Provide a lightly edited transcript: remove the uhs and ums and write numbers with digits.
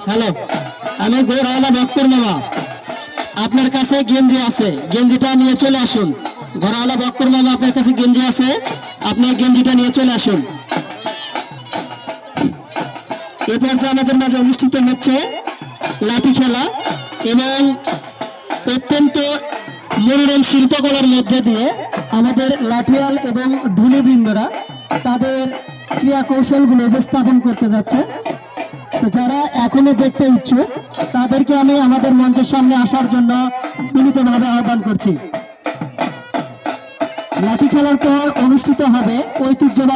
Hello, আমি ঘোড়াওয়ালা বক্কর মামা। আপনার কাছে গেঞ্জি আছে, গেঞ্জিটা নিয়ে চলে আসুন। ঘোড়াওয়ালা বক্কর মামা, আপনার কাছে গেঞ্জি আছে, আপনি গেঞ্জিটা নিয়ে চলে আসুন। এ পর্যায়ে আমাদের মাঝে অনুষ্ঠিত হচ্ছে লাঠি খেলা এবং অত্যন্ত মনোরম শিল্পকলার মধ্যে দিয়ে আমাদের লাঠিয়াল এবং ঢুলিবৃন্দরা তাদের ক্রিয়া কৌশলগুলো উপস্থাপন করতে যাচ্ছে। যারা এখনো দেখতে ইচ্ছুক তাদেরকে আমি আমাদের মঞ্চের সামনে আসার জন্য বিনীতভাবে আহ্বান করছি। লাঠি খেলার পর অনুষ্ঠিত হবে ঐতিহ্যবাহী